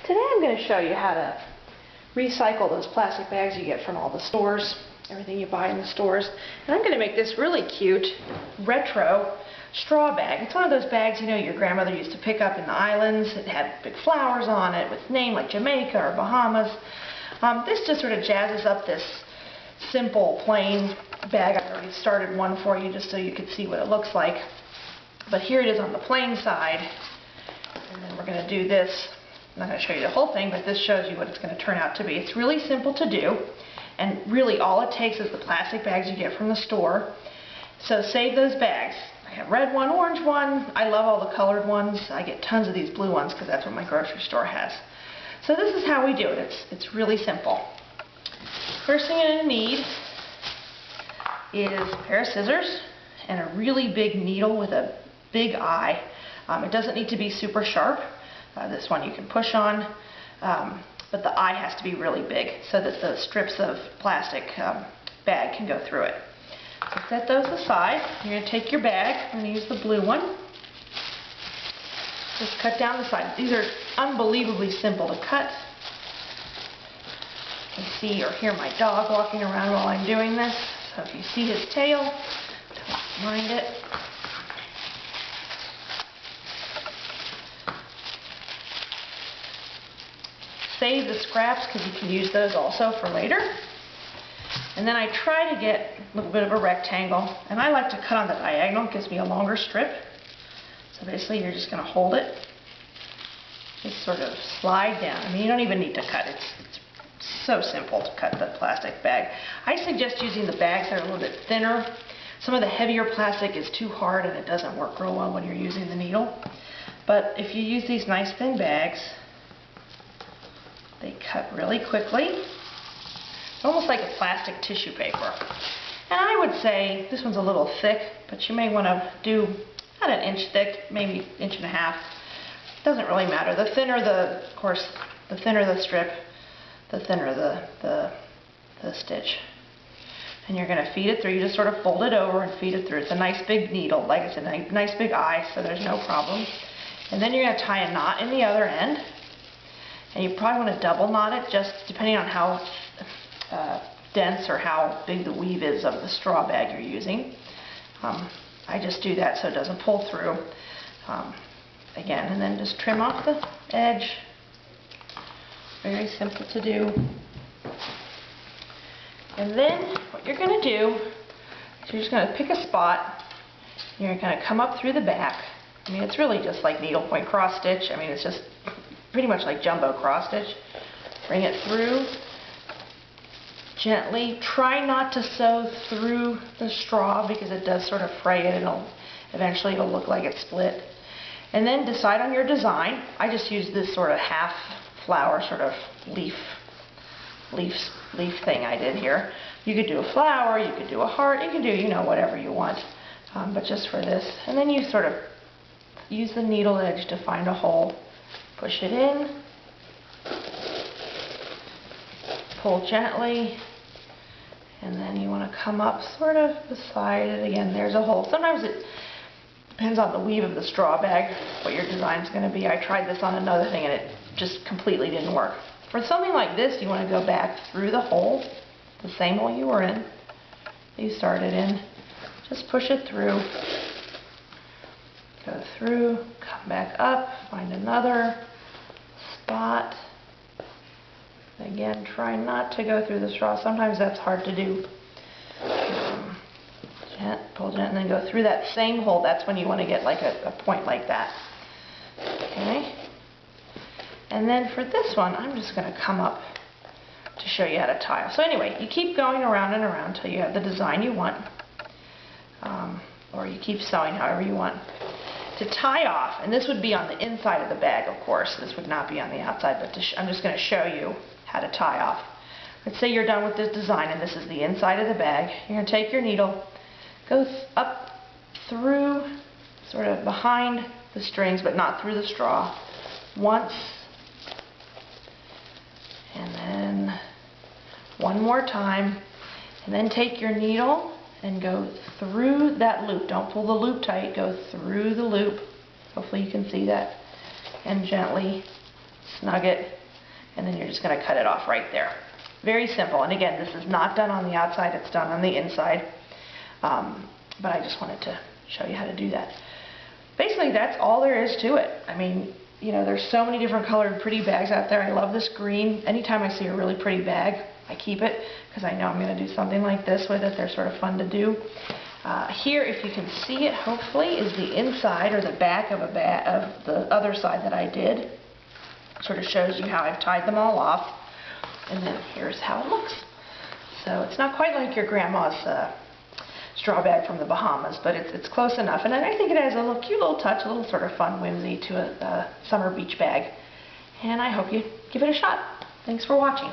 Today I'm going to show you how to recycle those plastic bags you get from all the stores, everything you buy in the stores. And I'm going to make this really cute retro straw bag. It's one of those bags, you know, your grandmother used to pick up in the islands. It had big flowers on it with name like Jamaica or Bahamas. This just sort of jazzes up this simple plain bag. I already started one for you just so you could see what it looks like. But here it is on the plain side. And then we're going to do this. I'm not going to show you the whole thing, but this shows you what it's going to turn out to be. It's really simple to do, and really all it takes is the plastic bags you get from the store. So save those bags. I have red one, orange one. I love all the colored ones. I get tons of these blue ones because that's what my grocery store has. So this is how we do it. It's really simple. First thing you're going to need is a pair of scissors and a really big needle with a big eye. It doesn't need to be super sharp. This one you can push on, but the eye has to be really big so that the strips of plastic bag can go through it. So set those aside. You're going to take your bag. I'm going to use the blue one. Just cut down the side. These are unbelievably simple to cut. You can see or hear my dog walking around while I'm doing this. So if you see his tail, don't mind it. Save the scraps because you can use those also for later. And then I try to get a little bit of a rectangle, and I like to cut on the diagonal. It gives me a longer strip. So basically you're just going to hold it, just sort of slide down. I mean, you don't even need to cut. It's so simple to cut the plastic bag. I suggest using the bags that are a little bit thinner. Some of the heavier plastic is too hard and it doesn't work real well when you're using the needle. But if you use these nice thin bags, they cut really quickly, almost like a plastic tissue paper. And I would say this one's a little thick, but you may want to do about an inch thick, maybe inch and a half. Doesn't really matter. The thinner of course, the thinner the strip, the thinner the stitch. And you're going to feed it through. You just sort of fold it over and feed it through. It's a nice big needle, like I said, a nice big eye, so there's no problem. And then you're going to tie a knot in the other end. And you probably want to double knot it, just depending on how dense or how big the weave is of the straw bag you're using. I just do that so it doesn't pull through. Again, and then just trim off the edge. Very simple to do. And then what you're going to do is you're just going to pick a spot. And you're going to come up through the back. I mean, it's really just like needlepoint cross stitch. I mean, it's just pretty much like jumbo cross stitch. Bring it through gently. Try not to sew through the straw because it does sort of fray it. Eventually it'll look like it's split. And then decide on your design. I just use this sort of half flower sort of leaf thing I did here. You could do a flower, you could do a heart, you can do, you know, whatever you want. But just for this. And then you sort of use the needle edge to find a hole. Push it in, pull gently, and then you want to come up sort of beside it again. There's a hole. Sometimes it depends on the weave of the straw bag, what your design is going to be. I tried this on another thing and it just completely didn't work. For something like this, you want to go back through the hole, the same hole you were in, that you started in. Just push it through. Go through, come back up, find another spot. Again, try not to go through the straw. Sometimes that's hard to do. Pull gently, and then go through that same hole. That's when you want to get like a point like that. Okay? And then for this one, I'm just going to come up to show you how to tie. So anyway, you keep going around and around until you have the design you want. Or you keep sewing however you want. To tie off, and this would be on the inside of the bag, of course. This would not be on the outside, but I'm just going to show you how to tie off. Let's say you're done with this design, and this is the inside of the bag. You're going to take your needle, go up through, sort of behind the strings, but not through the straw, once, and then one more time, and then take your needle and go through that loop. Don't pull the loop tight, go through the loop. Hopefully you can see that. And gently snug it, and then you're just going to cut it off right there. Very simple. And again, this is not done on the outside, it's done on the inside. But I just wanted to show you how to do that. Basically, that's all there is to it. I mean, you know, there's so many different colored pretty bags out there. I love this green. Anytime I see a really pretty bag, I keep it because I know I'm going to do something like this with it. They're sort of fun to do. Here, if you can see it, hopefully, is the inside or the back of the other side that I did. Sort of shows you how I've tied them all off. And then here's how it looks. So it's not quite like your grandma's straw bag from the Bahamas, but it's close enough. And I think it has a little cute little touch, a little sort of fun whimsy to a summer beach bag. And I hope you give it a shot. Thanks for watching.